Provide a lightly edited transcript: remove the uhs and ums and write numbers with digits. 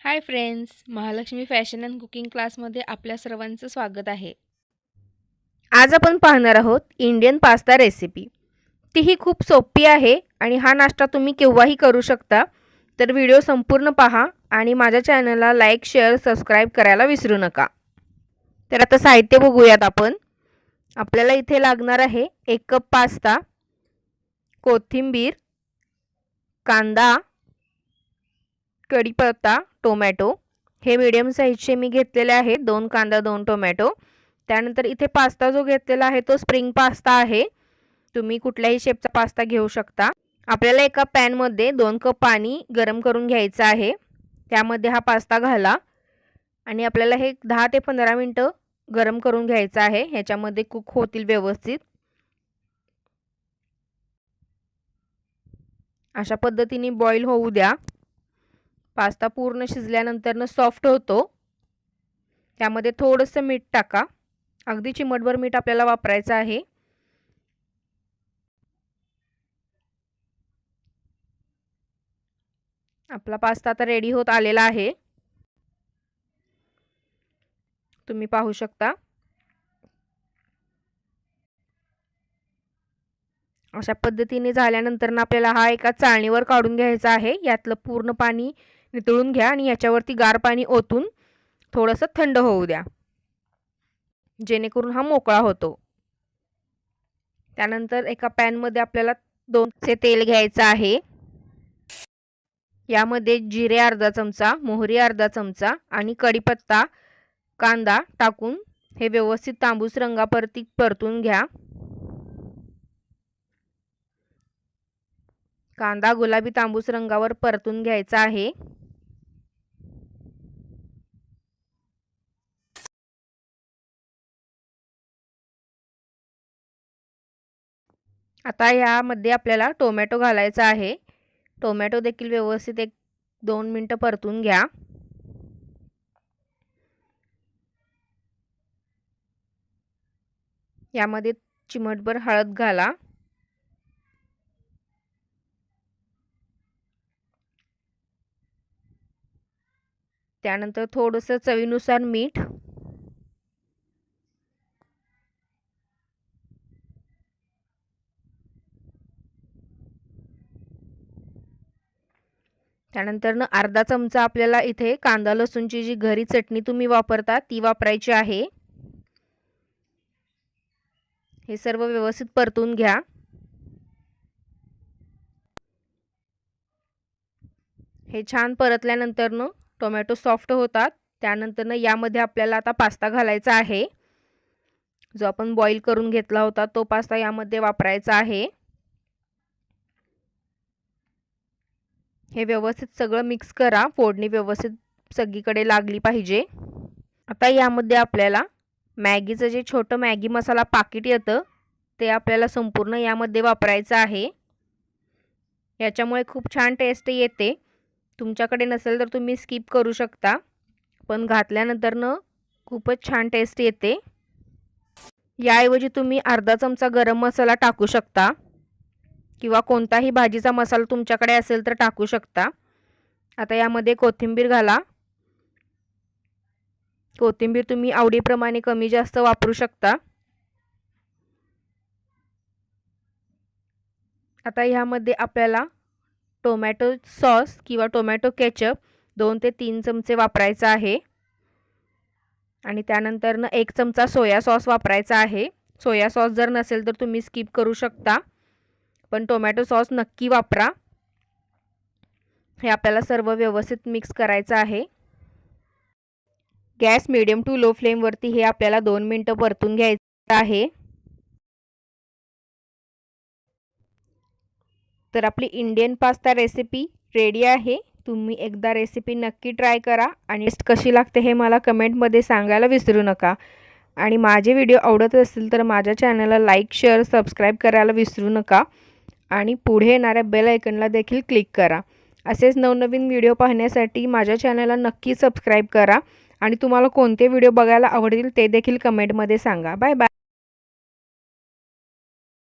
Hi friends, Mahalakshmi fashion and cooking क्लासमध्ये आपल्या सर्वांचं स्वागत आहे. आज आपण पाहणार आहोत इंडियन पास्ता रेसिपी. तीही खूप सोपी आहे आणि हा नाश्ता तुम्ही केव्हाही करू शकता. तर व्हिडिओ संपूर्ण पहा आणि माझ्या चॅनलला लाईक, शेअर, सबस्क्राईब करायला विसरू नका. तर आता साहित्य बघूयात आपण. आपल्याला इथे लागणार आहे 1 कप पास्ता, कोथिंबीर, कांदा, कढीपत्ता, टोमॅटो. हे मीडियम साईजचे मी घेतलेले आहे. 2 कांदा, 2 टोमॅटो. त्यानंतर इथे पास्ता जो घेतलेला आहे तो स्प्रिंग पास्ता आहे. तुम्ही कुठल्याही शेपचा पास्ता घेऊ शकता. आपल्याला एका पॅनमध्ये 2 कप पाणी गरम करून घ्यायचं आहे. त्यामध्ये हा पास्ता घाला आणि आपल्याला हे 10 ते 15 मिनिटं गरम करून घ्यायचं आहे. ह्याच्यामध्ये कुक होतील व्यवस्थित. अशा पद्धतीने बॉईल होऊ द्या. पास्ता पूर्ण शिजल्यानंतर सॉफ्ट होतो. त्यामध्ये थोडंसं मीठ टाका. अगदी चिमटभर मीठ आपल्याला वापरायचं आहे. आपला पास्ता आता रेडी होत आलेला आहे. तुम्ही पाहू शकता. अशा पद्धतीने झाल्यानंतर आपल्याला हा एका चाळणीवर काढून घ्यायचा आहे. यातलं पूर्ण पाणी नितळून घ्या आणि याच्यावरती गार पाणी ओतून थोडंसं थंड होऊ द्या, जेणेकरून हा मोकळा होतो. त्यानंतर एका पॅनमध्ये आपल्याला 2 चमचे तेल घ्यायचं आहे. यामध्ये जिरे अर्धा चमचा, मोहरी अर्धा चमचा आणि कढीपत्ता, कांदा टाकून हे व्यवस्थित तांबूस रंगापर्यंत परतून घ्या. कांदा गुलाबी तांबूस रंगावर परतून घ्यायचा आहे. आता यामध्ये आपल्याला टोमॅटो घालायचा आहे. टोमॅटो देखील व्यवस्थित 1-2 मिनिटं परतून घ्या. यामध्ये चिमटभर हळद घाला. त्यानंतर थोडंसं चवीनुसार मीठ. त्यानंतर अर्धा चमचा आपल्याला इथे कांदा लसूणची जी घरी चटणी तुम्ही वापरता ती वापरायची आहे. हे सर्व व्यवस्थित परतून घ्या. हे छान परतल्यानंतर टोमॅटो सॉफ्ट होतात. त्यानंतर यामध्ये आपल्याला आता पास्ता घालायचा आहे. जो आपण बॉईल करून घेतला होता तो पास्ता यामध्ये वापरायचा आहे. हे व्यवस्थित सगळं मिक्स करा. फोडणी व्यवस्थित सगळीकडे लागली पाहिजे. आता यामध्ये आपल्याला मॅगीचं जे छोटं मॅगी मसाला पाकिट येतं ते आपल्याला संपूर्ण यामध्ये वापरायचं आहे. याच्यामुळे खूप छान टेस्ट येते. तुमच्याकडे नसेल तर तुम्ही स्किप करू शकता, पण घातल्यानंतर खूपच छान टेस्ट येते. याऐवजी तुम्ही अर्धा चमचा गरम मसाला टाकू शकता किंवा कोणताही भाजीचा मसाला तुमच्याकडे असेल तर टाकू शकता. आता यामध्ये कोथिंबीर घाला. कोथिंबीर तुम्ही आवडीप्रमाणे कमी जास्त वापरू शकता. आता ह्यामध्ये आपल्याला टोमॅटो सॉस किंवा टोमॅटो केचप 2 ते 3 चमचे वापरायचा आहे. आणि त्यानंतर 1 चमचा सोया सॉस वापरायचा आहे. सोया सॉस जर नसेल तर तुम्ही स्किप करू शकता, पण टोमॅटो सॉस नक्की वापरा. हे आपल्याला सर्व व्यवस्थित मिक्स करायचं आहे. गॅस मीडियम टू लो फ्लेमवरती हे आपल्याला 2 मिनिटं परतून घ्यायचं आहे. तर आपली इंडियन पास्ता रेसिपी रेडी आहे. तुम्ही एकदा रेसिपी नक्की ट्राय करा आणि टेस्ट कशी लागते हे मला कमेंटमध्ये सांगायला विसरू नका. आणि माझे व्हिडिओ आवडत असतील तर माझ्या चॅनलला लाईक, शेअर, सबस्क्राईब करायला विसरू नका. आणि पुढे येणाऱ्या बेल आयकॉनला देखील क्लिक करा. असेच नवनवीन व्हिडिओ पाहण्यासाठी माझ्या चॅनलला नक्की सबस्क्राईब करा. आणि तुम्हाला कोणते व्हिडिओ बघायला आवडतील ते देखील कमेंटमध्ये सांगा. Bye bye.